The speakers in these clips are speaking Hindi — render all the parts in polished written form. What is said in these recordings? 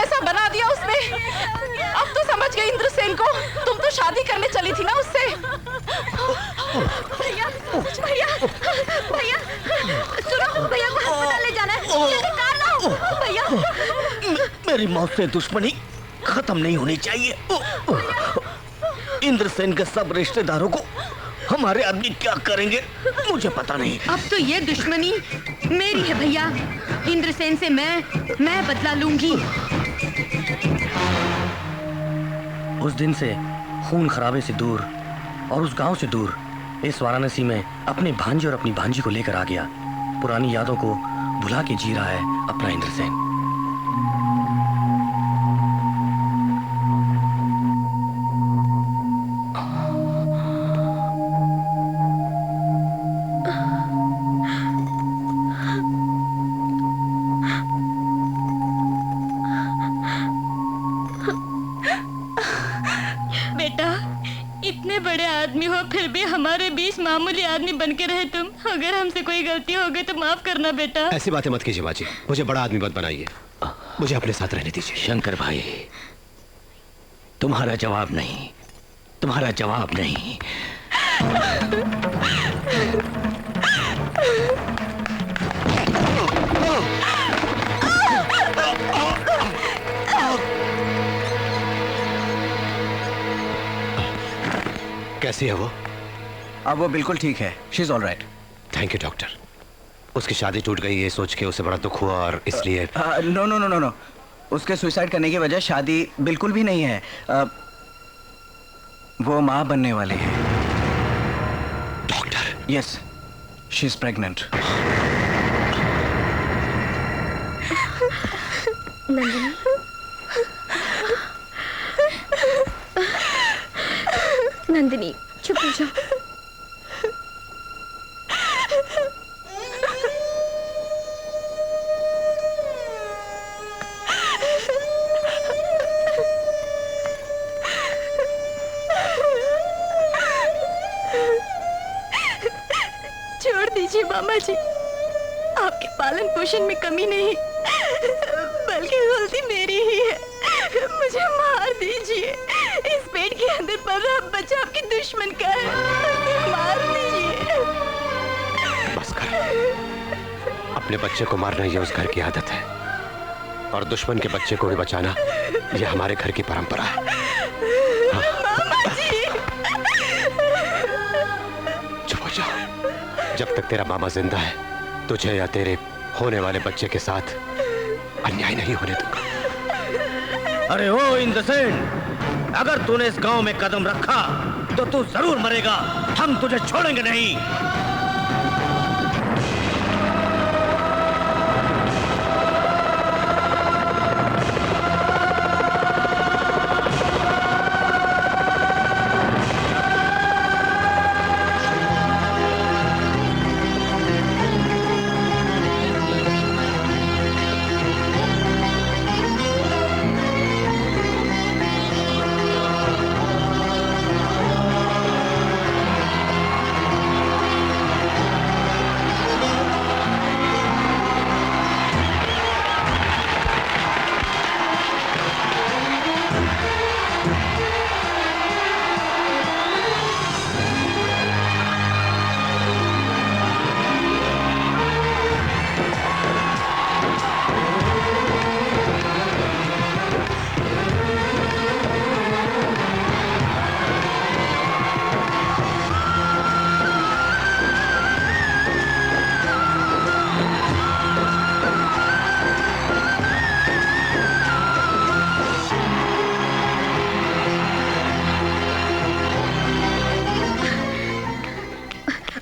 कैसा बना दिया उसने। अब तो समझ गई इंद्रसेन को, तुम तो शादी करने चली थी ना उससे। भैया भैया भैया सुनो, भैया को अस्पताल ले जाना है, जल्दी कार लाओ भैया। मेरी मौत से दुश्मनी खत्म नहीं होनी चाहिए। इंद्रसेन के सब रिश्तेदारों को हमारे आदमी क्या करेंगे मुझे पता नहीं। अब तो ये दुश्मनी मेरी है भैया। इंद्रसेन से मैं बदला लूंगी। उस दिन से खून खराबे से दूर और उस गांव से दूर इस वाराणसी में अपने भांजे और अपनी भांजी को लेकर आ गया। पुरानी यादों को भुला के जी रहा है अपना इंद्रसेन। फिर भी हमारे बीच मामूली आदमी बन के रहे तुम। अगर हमसे कोई गलती हो गई तो माफ करना बेटा। ऐसी बातें मत कीजिए बाजी, मुझे बड़ा आदमी मत बनाइए, मुझे अपने साथ रहने दीजिए। शंकर भाई, तुम्हारा जवाब नहीं, तुम्हारा जवाब नहीं। कैसी है वो? अब वो बिल्कुल ठीक है, she is all right. Thank you doctor. उसकी शादी टूट गई ये सोच के उसे बड़ा दुख हुआ और इसलिए no no no no no, उसके सुसाइड करने की वजह शादी बिल्कुल भी नहीं है। वो माँ बनने वाली है। Doctor? Yes, she is pregnant. Nandini, Nandini चुप हो जाओ। छोड़ दीजिए मामा जी, आपके पालन पोषण में कमी नहीं बल्कि गलती मेरी ही है। मुझे मार दीजिए। इस पेट के अंदर पल रहा बच्चा आपके दुश्मन का है, मुझे मार दीजिए। बस कर। अपने बच्चे को मारना ये उस घर की आदत है और दुश्मन के बच्चे को भी बचाना ये हमारे घर की परंपरा है। मामा जी। चुप हो जाओ। जब तक तेरा मामा जिंदा है तुझे या तेरे होने वाले बच्चे के साथ अन्याय नहीं होने दूंगा। अरे ओ इंद्रसेन, अगर तूने इस गांव में कदम रखा तो तू जरूर मरेगा। हम तुझे छोड़ेंगे नहीं।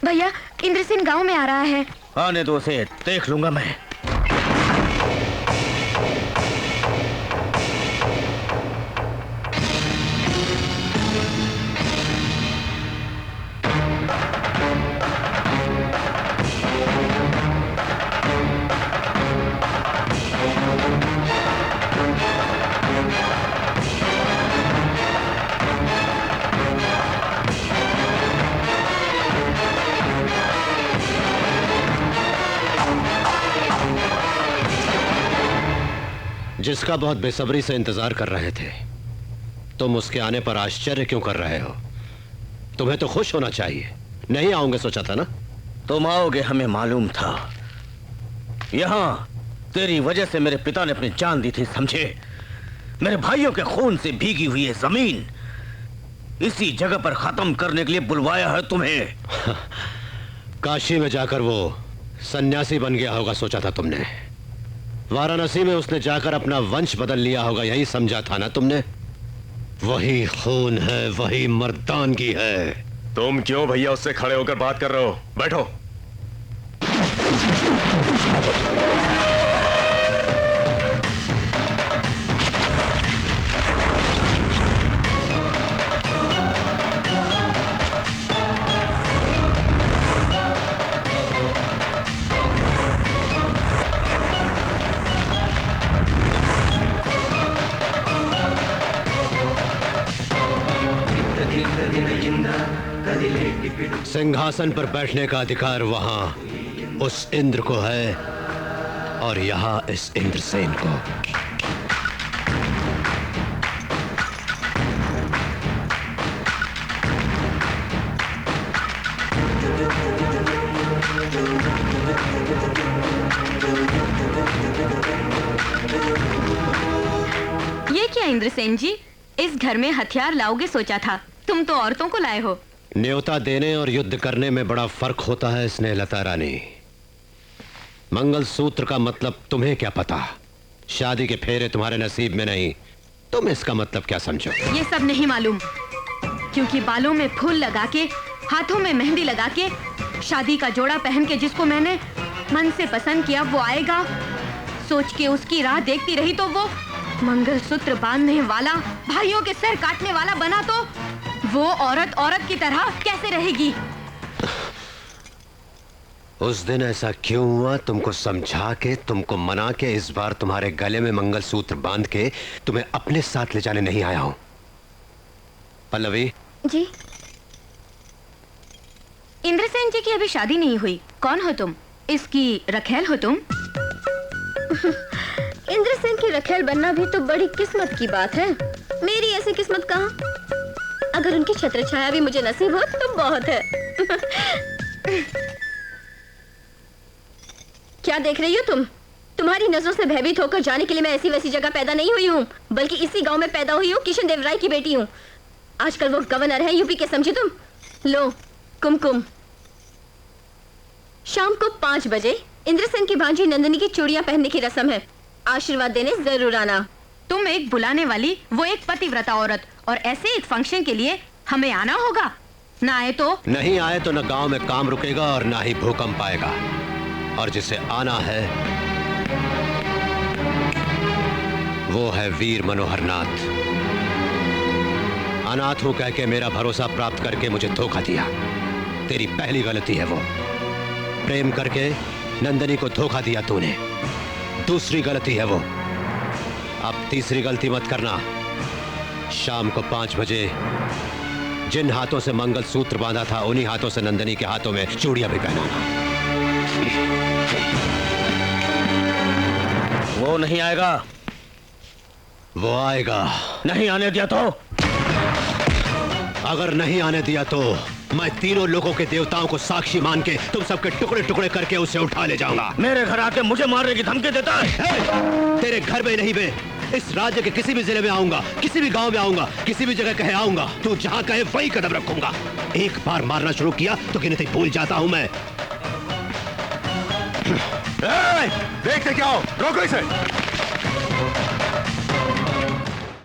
भैया, इंद्रसेन गांव में आ रहा है। आने दो उसे, देख लूंगा मैं। जिसका बहुत बेसब्री से इंतजार कर रहे थे, तुम उसके आने पर आश्चर्य क्यों कर रहे हो? तुम्हें तो खुश होना चाहिए। नहीं आऊंगे सोचा था ना? तुम आओगे हमें मालूम था। यहां तेरी वजह से मेरे पिता ने अपनी जान दी थी, समझे? मेरे भाइयों के खून से भीगी हुई है जमीन इसी जगह पर खत्म करने के लिए बुलवाया है तुम्हें। काशी में जाकर वो सन्यासी बन गया होगा सोचा था तुमने। वाराणसी में उसने जाकर अपना वंश बदल लिया होगा, यही समझा था ना तुमने? वही खून है, वही मर्दानगी है। तुम क्यों भैया उससे खड़े होकर बात कर रहे हो? बैठो। सिंहासन पर बैठने का अधिकार वहां उस इंद्र को है और यहां इस इंद्रसेन को। ये क्या इंद्रसेन जी, इस घर में हथियार लाओगे सोचा था, तुम तो औरतों को लाए हो। न्योता देने और युद्ध करने में बड़ा फर्क होता है स्नेहलता रानी। मंगलसूत्र का मतलब तुम्हें क्या पता? शादी के फेरे तुम्हारे नसीब में नहीं, तुम इसका मतलब क्या समझो? ये सब नहीं मालूम, क्योंकि बालों में फूल लगा के, हाथों में मेहंदी लगा के, शादी का जोड़ा पहन के जिसको मैंने मन से पसंद किया वो आएगा सोच के उसकी राह देखती रही तो वो मंगलसूत्र बांधने वाला, भाइयों के सर काटने वाला बना तो वो औरत औरत की तरह कैसे रहेगी? उस दिन ऐसा क्यों हुआ तुमको समझा के, तुमको मना के इस बार तुम्हारे गले में मंगलसूत्र बांध के तुम्हें अपने साथ ले जाने नहीं आया हूं। पल्लवी जी। इंद्रसेन जी की अभी शादी नहीं हुई, कौन हो तुम? इसकी रखेल हो तुम? इंद्रसेन की रखेल बनना भी तो बड़ी किस्मत की बात है। मेरी ऐसी किस्मत कहाँ? अगर उनकी छत्र छाया भी मुझे नसीब हो तो बहुत है। क्या देख रही हो तुम? तुम्हारी नजरों से भयभीत होकर जाने के लिए मैं ऐसी वैसी जगह पैदा नहीं हुई हूँ, बल्कि इसी गांव में पैदा हुई हूँ। किशन देव राय की बेटी हूँ। आजकल वो गवर्नर है यूपी के, समझी तुम? लो कुमकुम। शाम को 5 बजे इंद्रसेन की भांजी नंदिनी की चूड़ियां पहनने की रस्म है। आशीर्वाद देने जरूर आना। तुम एक बुलाने वाली, वो एक पतिव्रता औरत, और ऐसे एक फंक्शन के लिए हमें आना होगा? ना आए तो? नहीं आए तो न गांव में काम रुकेगा और ना ही भूकंप आएगा। और जिसे आना है वो है वीर मनोहर नाथ। अनाथ हूं कह के मेरा भरोसा प्राप्त करके मुझे धोखा दिया, तेरी पहली गलती है वो। प्रेम करके नंदिनी को धोखा दिया तूने, दूसरी गलती है वो। अब तीसरी गलती मत करना। शाम को 5 बजे जिन हाथों से मंगलसूत्र बांधा था उन्हीं हाथों से नंदिनी के हाथों में चूड़ियां भी पहनाना। वो नहीं आएगा। वो आएगा। नहीं आने दिया तो? अगर नहीं आने दिया तो मैं तीनों लोगों के देवताओं को साक्षी मान के तुम सबके टुकड़े टुकड़े करके उसे उठा ले जाऊंगा। मेरे घर आके मुझे मारने की धमकी देता है? तेरे घर में नहीं, बे इस राज्य के किसी भी जिले में आऊंगा, किसी भी गांव में आऊंगा, किसी भी जगह कहे आऊंगा, तू जहां कहे वही कदम रखूंगा। एक बार मारना शुरू किया तो गिनती भूल जाता हूं मैं। देखते क्या हो, रोको इसे।